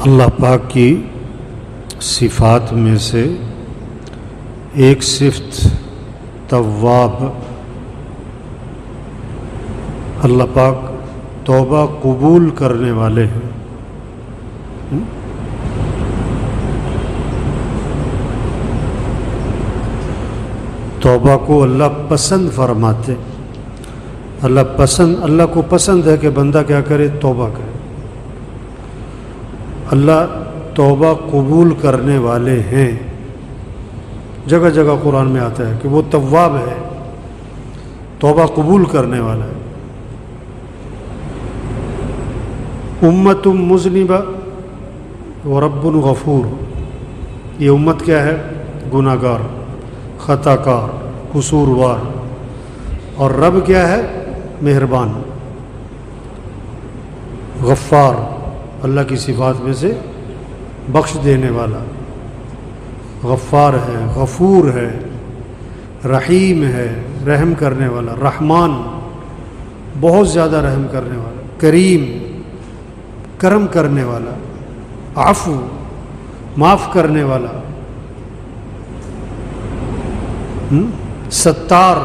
اللہ پاک کی صفات میں سے ایک صفت تواب، اللہ پاک توبہ قبول کرنے والے ہیں۔ توبہ کو اللہ پسند فرماتے، اللہ کو پسند ہے کہ بندہ کیا کرے؟ توبہ کرے۔ اللہ توبہ قبول کرنے والے ہیں، جگہ جگہ قرآن میں آتا ہے کہ وہ تواب ہے، توبہ قبول کرنے والا ہے۔ امت مذنبہ ورب غفور، یہ امت کیا ہے؟ گناہ گار، خطا کار، قصوروار، اور رب کیا ہے؟ مہربان، غفار، اللہ کی صفات میں سے بخش دینے والا، غفار ہے، غفور ہے، رحیم ہے، رحم کرنے والا، رحمان، بہت زیادہ رحم کرنے والا، کریم، کرم کرنے والا، عفو، معاف کرنے والا، ستار،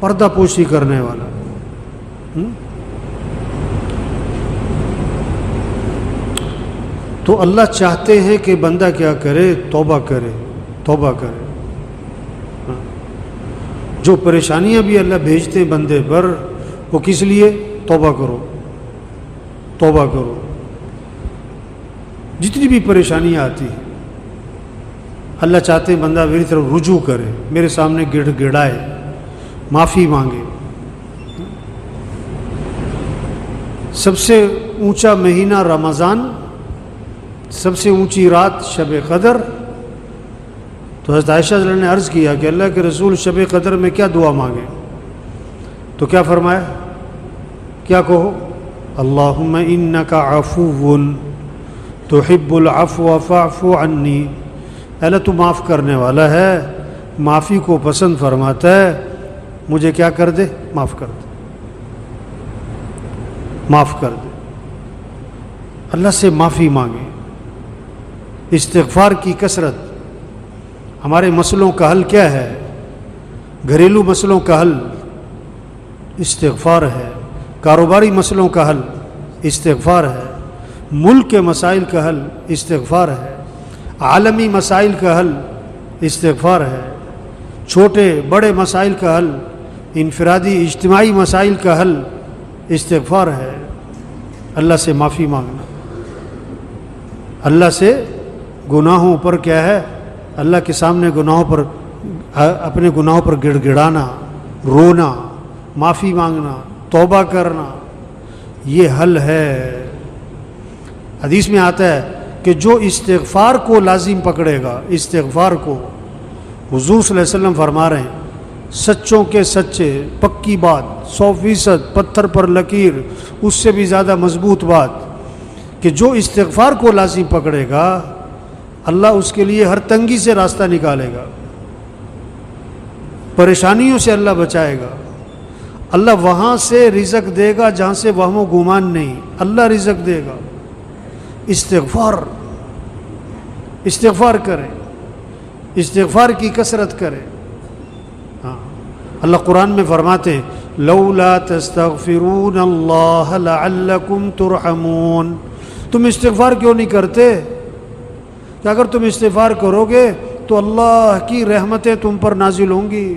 پردہ پوشی کرنے والا۔ تو اللہ چاہتے ہیں کہ بندہ کیا کرے؟ توبہ کرے، توبہ کرے۔ جو پریشانیاں بھی اللہ بھیجتے ہیں بندے پر، وہ کس لیے؟ توبہ کرو، توبہ کرو۔ جتنی بھی پریشانیاں آتی ہیں اللہ چاہتے ہیں بندہ میری طرف رجوع کرے، میرے سامنے گڑ گڑائے، معافی مانگے۔ سب سے اونچا مہینہ رمضان، سب سے اونچی رات شب قدر۔ تو حضرت عائشہ رضی اللہ عنہا نے عرض کیا کہ اللہ کے رسول شب قدر میں کیا دعا مانگے؟ تو کیا فرمایا؟ کیا کہو؟ اللہم انک عفو تحب العفو فاعف عنی، اللہ تو معاف کرنے والا ہے، معافی کو پسند فرماتا ہے، مجھے کیا کر دے؟ معاف کر دے، معاف کر دے۔ اللہ سے معافی مانگے، استغفار کی کثرت۔ ہمارے مسئلوں کا حل کیا ہے؟ گھریلو مسئلوں کا حل استغفار ہے، کاروباری مسئلوں کا حل استغفار ہے، ملک کے مسائل کا حل استغفار ہے، عالمی مسائل کا حل استغفار ہے، چھوٹے بڑے مسائل کا حل، انفرادی اجتماعی مسائل کا حل استغفار ہے۔ اللہ سے معافی مانگنا، اللہ سے گناہوں پر کیا ہے؟ اللہ کے سامنے گناہوں پر، اپنے گناہوں پر گڑ گڑانا، رونا، معافی مانگنا، توبہ کرنا، یہ حل ہے۔ حدیث میں آتا ہے کہ جو استغفار کو لازم پکڑے گا، استغفار کو، حضور صلی اللہ علیہ وسلم فرما رہے ہیں سچوں کے سچے، پکی بات، 100% پتھر پر لکیر، اس سے بھی زیادہ مضبوط بات، کہ جو استغفار کو لازم پکڑے گا اللہ اس کے لیے ہر تنگی سے راستہ نکالے گا، پریشانیوں سے اللہ بچائے گا، اللہ وہاں سے رزق دے گا جہاں سے وہم و گمان نہیں، اللہ رزق دے گا۔ استغفار کریں، استغفار کی کثرت کریں۔ ہاں، اللہ قرآن میں فرماتے ہیں لولا تستغفرون اللہ لعلکم ترحمون، تم استغفار کیوں نہیں کرتے؟ کہ اگر تم استغفار کرو گے تو اللہ کی رحمتیں تم پر نازل ہوں گی،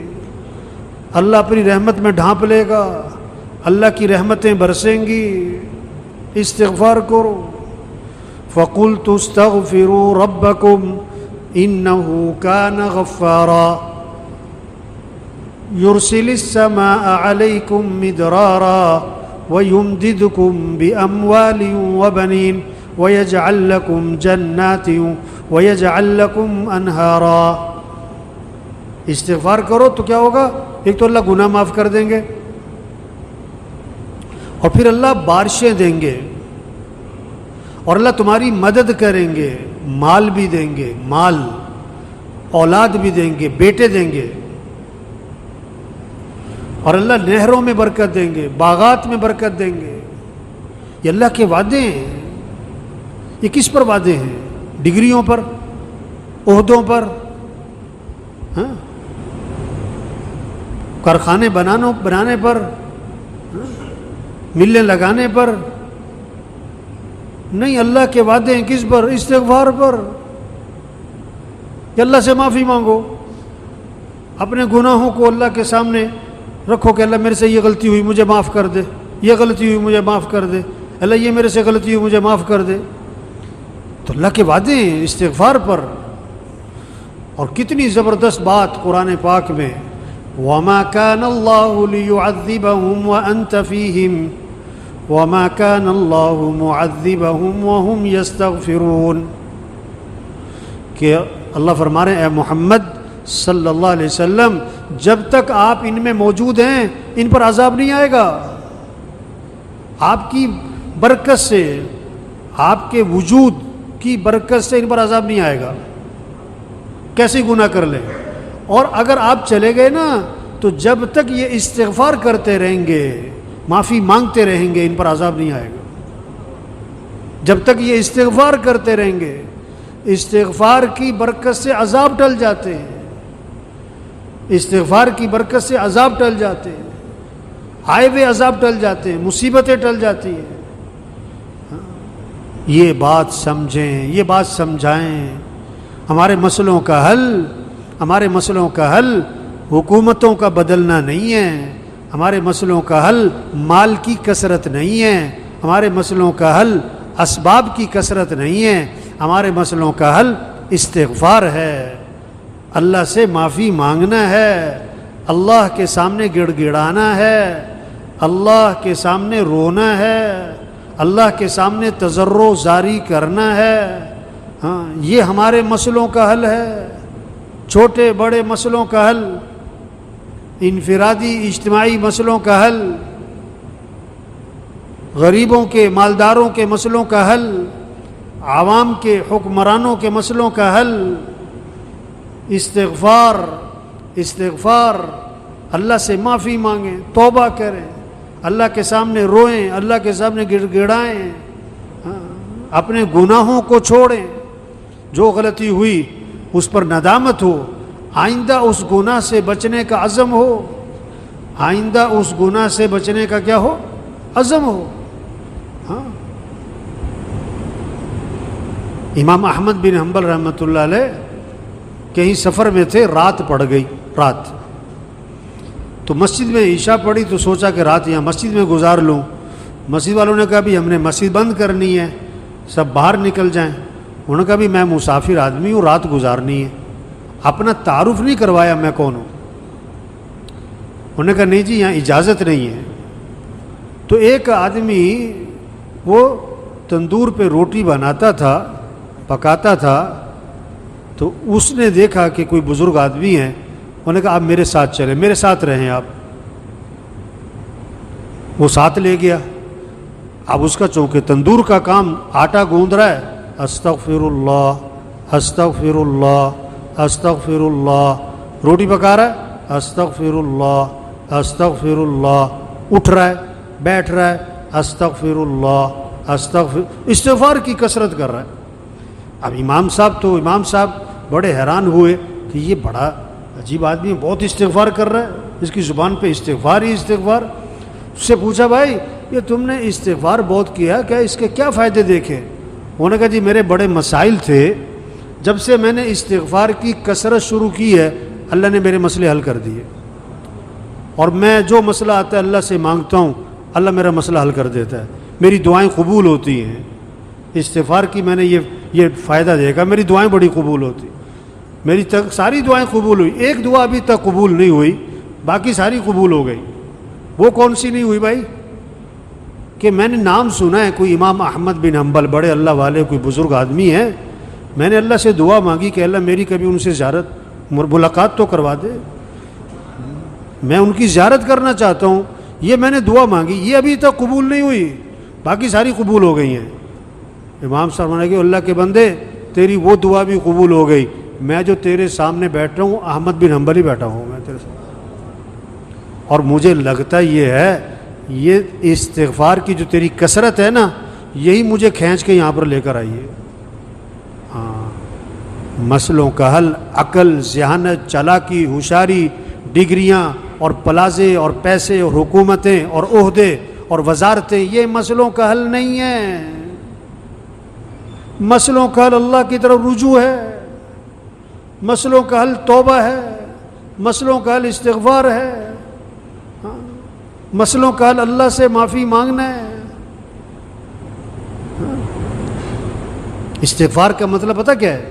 اللہ اپنی رحمت میں ڈھانپ لے گا، اللہ کی رحمتیں برسیں گی۔ استغفار کرو۔ فَقُلْتُ اسْتَغْفِرُوا رَبَّكُمْ إِنَّهُ كَانَ غَفَّارًا يُرْسِلِ السَّمَاءَ عَلَيْكُمْ مِدْرَارًا وَيُمْدِدْكُمْ بِأَمْوَالٍ وَبَنِينَ وَيَجْعَلْ لَكُمْ جَنَّاتٍ وَيَجْعَلْ لَكُمْ أَنْهَارًا۔ استغفار کرو تو کیا ہوگا؟ ایک تو اللہ گناہ معاف کر دیں گے، اور پھر اللہ بارشیں دیں گے، اور اللہ تمہاری مدد کریں گے، مال بھی دیں گے، مال، اولاد بھی دیں گے، بیٹے دیں گے، اور اللہ نہروں میں برکت دیں گے، باغات میں برکت دیں گے۔ یہ اللہ کے وعدے ہیں، یہ کس پر وعدے ہیں؟ ڈگریوں پر، عہدوں پر، ہاں؟ کارخانے بنانے پر، ملیں لگانے پر نہیں، اللہ کے وعدے ہیں کس پر؟ استغفار پر، کہ اللہ سے معافی مانگو، اپنے گناہوں کو اللہ کے سامنے رکھو کہ اللہ میرے سے یہ غلطی ہوئی مجھے معاف کر دے، یہ غلطی ہوئی مجھے معاف کر دے، اللہ یہ میرے سے غلطی ہوئی مجھے معاف کر دے۔ تو اللہ کے وعدے ہیں استغفار پر۔ اور کتنی زبردست بات قرآن پاک میں، وَمَا كَانَ اللَّهُ لِيُعَذِّبَهُمْ وَأَنْتَ فِيهِمْ وَمَا كَانَ اللَّهُ مُعَذِّبَهُمْ وَهُمْ يَسْتَغْفِرُونَ، کہ اللہ فرما رہے ہیں اے محمد صلی اللہ علیہ وسلم، جب تک آپ ان میں موجود ہیں ان پر عذاب نہیں آئے گا۔ آپ کی برکت سے، آپ کے وجود کی برکت سے ان پر عذاب نہیں آئے گا، کیسے گناہ کر لیں۔ اور اگر آپ چلے گئے نا تو جب تک یہ استغفار کرتے رہیں گے، معافی مانگتے رہیں گے، ان پر عذاب نہیں آئے گا۔ جب تک یہ استغفار کرتے رہیں گے، استغفار کی برکت سے عذاب ٹل جاتے ہیں، استغفار کی برکت سے عذاب ٹل جاتے ہیں، آئے ہوئے عذاب ٹل جاتے ہیں، مصیبتیں ٹل جاتی ہیں۔ یہ بات سمجھیں، یہ بات سمجھائیں۔ ہمارے مسئلوں کا حل حکومتوں کا بدلنا نہیں ہے، ہمارے مسئلوں کا حل مال کی کثرت نہیں ہے، ہمارے مسئلوں کا حل اسباب کی کثرت نہیں ہے، ہمارے مسئلوں کا حل استغفار ہے، اللہ سے معافی مانگنا ہے، اللہ کے سامنے گڑ گڑانا ہے، اللہ کے سامنے رونا ہے، اللہ کے سامنے تضرع زاری کرنا ہے۔ ہاں، یہ ہمارے مسئلوں کا حل ہے، چھوٹے بڑے مسئلوں کا حل، انفرادی اجتماعی مسئلوں کا حل، غریبوں کے مالداروں کے مسئلوں کا حل، عوام کے حکمرانوں کے مسئلوں کا حل استغفار۔ استغفار، اللہ سے معافی مانگیں، توبہ کریں، اللہ کے سامنے روئیں، اللہ کے سامنے گڑ گڑائیں، اپنے گناہوں کو چھوڑیں، جو غلطی ہوئی اس پر ندامت ہو، آئندہ اس گناہ سے بچنے کا عزم ہو، آئندہ اس گناہ سے بچنے کا کیا ہو؟ عزم ہو۔ ہاں، امام احمد بن حنبل رحمۃ اللہ علیہ کہیں سفر میں تھے، رات پڑ گئی، رات تو مسجد میں عشاء پڑھی تو سوچا کہ رات یہاں مسجد میں گزار لوں۔ مسجد والوں نے کہا بھی ہم نے مسجد بند کرنی ہے، سب باہر نکل جائیں۔ انہوں نے کہا بھی میں مسافر آدمی ہوں، رات گزارنی ہے۔ اپنا تعارف نہیں کروایا میں کون ہوں۔ انہوں نے کہا نہیں جی یہاں اجازت نہیں ہے۔ تو ایک آدمی وہ تندور پہ روٹی بناتا تھا، پکاتا تھا، تو اس نے دیکھا کہ کوئی بزرگ آدمی ہے، انہوں نے کہا آپ میرے ساتھ چلیں، میرے ساتھ رہیں آپ۔ وہ ساتھ لے گیا۔ اب اس کا چونکہ تندور کا کام آٹا گوندھ رہا ہے، استغفر اللہ استغفر اللہ استغفر اللہ، روٹی پکا رہا ہے، استغفر اللہ استغفر اللہ، اٹھ رہا ہے، بیٹھ رہا ہے، استغفر اللہ استغفار کی کثرت کر رہا ہے۔ اب امام صاحب بڑے حیران ہوئے کہ یہ بڑا عجیب آدمی، بہت استغفار کر رہا ہے، اس کی زبان پہ استغفار ہی استغفار۔ اس سے پوچھا بھائی یہ تم نے استغفار بہت کیا، کیا اس کے کیا فائدے دیکھے؟ انہوں نے کہا جی میرے بڑے مسائل تھے، جب سے میں نے استغفار کی کثرت شروع کی ہے اللہ نے میرے مسئلے حل کر دیے، اور میں جو مسئلہ آتا ہے اللہ سے مانگتا ہوں اللہ میرا مسئلہ حل کر دیتا ہے، میری دعائیں قبول ہوتی ہیں۔ استغفار کی میں نے یہ فائدہ دیکھا، میری دعائیں بڑی قبول ہوتی، میری ساری دعائیں قبول ہوئی، ایک دعا ابھی تک قبول نہیں ہوئی، باقی ساری قبول ہو گئی۔ وہ کون سی نہیں ہوئی بھائی؟ کہ میں نے نام سنا ہے کوئی امام احمد بن حنبل، بڑے اللہ والے کوئی بزرگ آدمی ہیں، میں نے اللہ سے دعا مانگی کہ اللہ میری کبھی ان سے زیارت ملاقات تو کروا دے، میں ان کی زیارت کرنا چاہتا ہوں، یہ میں نے دعا مانگی، یہ ابھی تک قبول نہیں ہوئی، باقی ساری قبول ہو گئی ہیں۔ امام صاحب نے کہا اللہ کے بندے تیری وہ دعا بھی قبول ہو گئی، میں جو تیرے سامنے بیٹھ رہا ہوں احمد بن حنبل ہی بیٹھا ہوں میں تیرے سامنے، اور مجھے لگتا یہ ہے یہ استغفار کی جو تیری کثرت ہے نا یہی مجھے کھینچ کے یہاں پر لے کر آئیے. ہاں، مسئلوں کا حل عقل، ذہانت، چالاکی، ہوشیاری، ڈگریاں اور پلازے اور پیسے اور حکومتیں اور عہدے اور وزارتیں، یہ مسئلوں کا حل نہیں ہے. مسئلوں کا حل اللہ کی طرف رجوع ہے، مسئلوں کا حل توبہ ہے، مسئلوں کا حل استغفار ہے، مسئلوں کا حل اللہ سے معافی مانگنا ہے. استغفار کا مطلب پتہ کیا ہے؟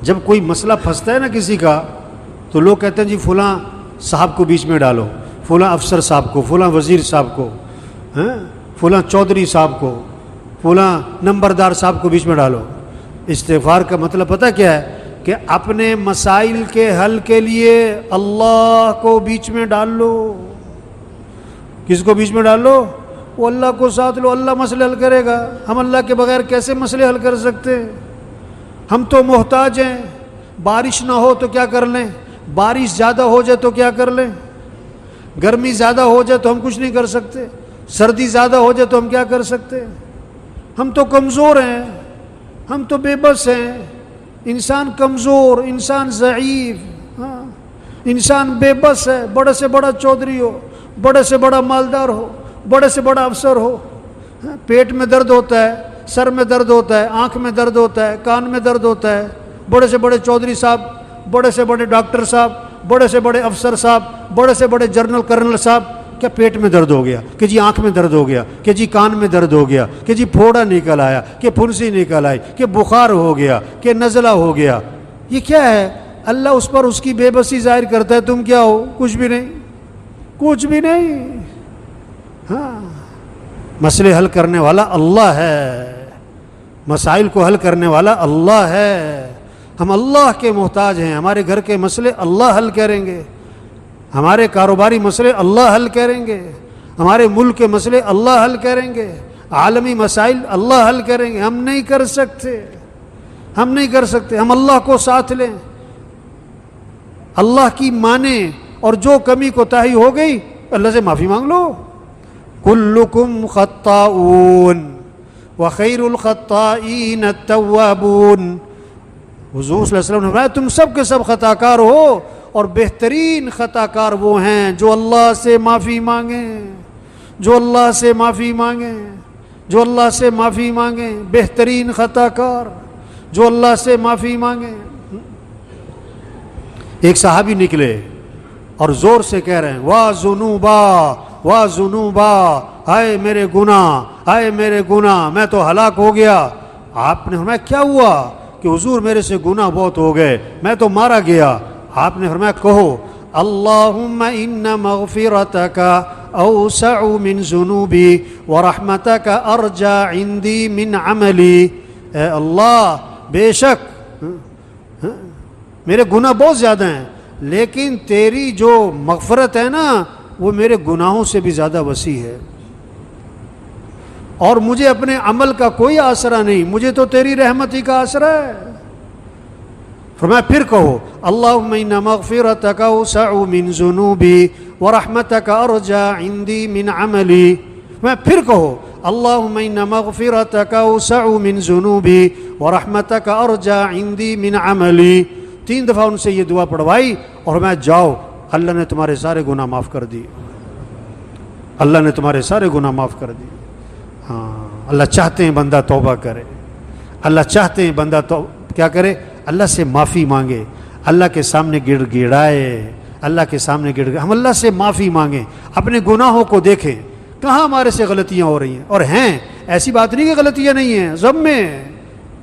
جب کوئی مسئلہ پھنستا ہے نا کسی کا، تو لوگ کہتے ہیں جی فلاں صاحب کو بیچ میں ڈالو، فلاں افسر صاحب کو، فلاں وزیر صاحب کو، فلاں چودھری صاحب کو، فلاں نمبردار صاحب کو بیچ میں ڈالو. استغفار کا مطلب پتہ کیا ہے؟ کہ اپنے مسائل کے حل کے لیے اللہ کو بیچ میں ڈال لو. کس کو بیچ میں ڈال لو؟ وہ اللہ کو ساتھ لو، اللہ مسئلے حل کرے گا. ہم اللہ کے بغیر کیسے مسئلے حل کر سکتے ہیں؟ ہم تو محتاج ہیں. بارش نہ ہو تو کیا کر لیں؟ بارش زیادہ ہو جائے تو کیا کر لیں؟ گرمی زیادہ ہو جائے تو ہم کچھ نہیں کر سکتے. سردی زیادہ ہو جائے تو ہم کیا کر سکتے؟ ہم تو کمزور ہیں، ہم تو بے بس ہیں. انسان کمزور، انسان ضعیف، انسان بے بس ہے. بڑے سے بڑا چودھری ہو، بڑے سے بڑا مالدار ہو، بڑے سے بڑا افسر ہو، پیٹ میں درد ہوتا ہے، سر میں درد ہوتا ہے، آنکھ میں درد ہوتا ہے، کان میں درد ہوتا ہے. بڑے سے بڑے چودھری صاحب، بڑے سے بڑے ڈاکٹر صاحب، بڑے سے بڑے افسر صاحب، بڑے سے بڑے جنرل کرنل صاحب، کیا پیٹ میں درد ہو گیا، کہ جی آنکھ میں درد ہو گیا، کہ جی کان میں درد ہو گیا، کہ جی پھوڑا نکل آیا، کہ پھنسی نکل آئی، کہ بخار ہو گیا، کہ نزلہ ہو گیا. یہ کیا ہے؟ اللہ اس پر اس کی بے بسی ظاہر کرتا ہے. تم کیا ہو؟ کچھ بھی نہیں، کچھ بھی نہیں. ہاں، مسئلے حل کرنے والا اللہ ہے، مسائل کو حل کرنے والا اللہ ہے. ہم اللہ کے محتاج ہیں. ہمارے گھر کے مسئلے اللہ حل کریں گے، ہمارے کاروباری مسئلے اللہ حل کریں گے، ہمارے ملک کے مسئلے اللہ حل کریں گے، عالمی مسائل اللہ حل کریں گے. ہم نہیں کر سکتے، ہم نہیں کر سکتے. ہم اللہ کو ساتھ لیں، اللہ کی مانیں، اور جو کمی کوتاہی ہو گئی اللہ سے معافی مانگ لو. کلکم خطاؤون وخیر الخطائین التوابون. حضور صلی اللہ علیہ وسلم نے فرمایا تم سب کے سب خطا کار ہو، اور بہترین خطا کار وہ ہیں جو اللہ سے معافی مانگیں، جو اللہ سے معافی مانگیں، جو اللہ سے معافی مانگیں. بہترین خطا کار جو اللہ سے معافی مانگیں. ایک صحابی نکلے اور زور سے کہہ رہے ہیں واہ ذنوبا، واہ ذنوبا، ہائے میرے گناہ، ہائے میرے گناہ، میں تو ہلاک ہو گیا. آپ نے فرمایا کیا ہوا؟ کہ حضور میرے سے گناہ بہت ہو گئے، میں تو مارا گیا. آپ نے فرمایا کہو اللہم ان مغفرتک اوسع من ذنوبی ورحمتک ارجى عندی من عملی. اے اللہ، بے شک میرے گناہ بہت زیادہ ہیں، لیکن تیری جو مغفرت ہے نا وہ میرے گناہوں سے بھی زیادہ وسیع ہے، اور مجھے اپنے عمل کا کوئی آسرا نہیں، مجھے تو تیری رحمت ہی کا آسرا ہے. فرمایا پھر کہو اللہم ان مغفرتک اوسع من ذنوبی ورحمتک ارجى عندی من عملی. میں پھر کہو اللہم ان مغفرتک اوسع من ذنوبی ورحمتک ارجى عندی من عملی. 3 دفعہ ان سے یہ دعا پڑھوائی اور میں جاؤ، اللہ نے تمہارے سارے گناہ معاف کر دی، اللہ نے تمہارے سارے گناہ معاف کر دی. ہاں، اللہ چاہتے ہیں بندہ توبہ کرے، اللہ چاہتے ہیں بندہ تو کیا کرے؟ اللہ سے معافی مانگے، اللہ کے سامنے گڑ گڑائے، اللہ کے سامنے گڑ گڑائے. ہم اللہ سے معافی مانگیں، اپنے گناہوں کو دیکھیں کہاں ہمارے سے غلطیاں ہو رہی ہیں، اور ہیں ایسی بات نہیں کہ غلطیاں نہیں ہیں، ضم میں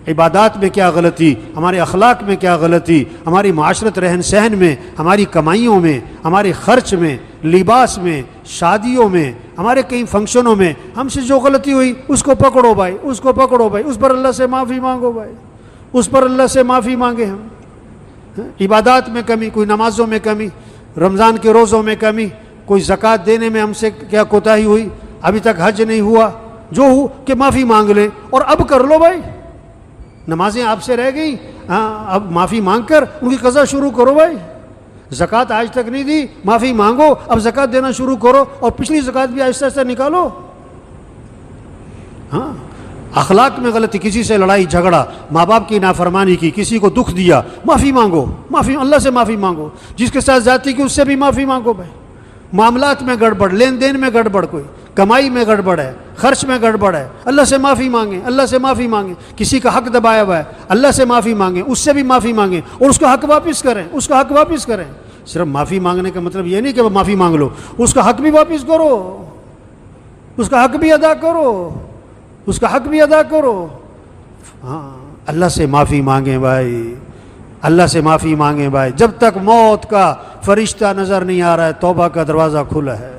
عبادات میں کیا غلطی، ہمارے اخلاق میں کیا غلطی، ہماری معاشرت رہن سہن میں، ہماری کمائیوں میں، ہمارے خرچ میں، لباس میں، شادیوں میں، ہمارے کئی فنکشنوں میں ہم سے جو غلطی ہوئی اس کو پکڑو بھائی، اس کو پکڑو بھائی، اس پر اللہ سے معافی مانگو بھائی، اس پر اللہ سے معافی مانگے. ہم عبادات میں کمی، کوئی نمازوں میں کمی، رمضان کے روزوں میں کمی، کوئی زکوٰۃ دینے میں ہم سے کیا کوتاہی ہوئی، ابھی تک حج نہیں ہوا، جو ہو کہ معافی مانگ لیں اور اب کر لو بھائی. نمازیں آپ سے رہ گئی، ہاں اب معافی مانگ کر ان کی قضا شروع کرو بھائی. زکوٰۃ آج تک نہیں دی، معافی مانگو، اب زکوٰۃ دینا شروع کرو، اور پچھلی زکوٰۃ بھی آہستہ آہستہ نکالو. ہاں، اخلاق میں غلطی، کسی سے لڑائی جھگڑا، ماں باپ کی نافرمانی کی، کسی کو دکھ دیا، معافی مانگو، معافی اللہ سے معافی مانگو. جس کے ساتھ زیادتی کی اس سے بھی معافی مانگو بھائی. معاملات میں گڑبڑ، لین دین میں گڑبڑ، کوئی کمائی میں گڑبڑ ہے، خرچ میں گڑبڑ ہے، اللہ سے معافی مانگیں، اللہ سے معافی مانگیں. کسی کا حق دبایا ہوا ہے، اللہ سے معافی مانگیں، اس سے بھی معافی مانگیں اور اس کا حق واپس کریں، اس کا حق واپس کریں. صرف معافی مانگنے کا مطلب یہ نہیں کہ وہ معافی مانگ لو، اس کا حق بھی واپس کرو، اس کا حق بھی ادا کرو، اس کا حق بھی ادا کرو. ہاں اللہ سے معافی مانگیں بھائی، اللہ سے معافی مانگیں بھائی. جب تک موت کا فرشتہ نظر نہیں آ رہا ہے توبہ کا دروازہ کھلا ہے.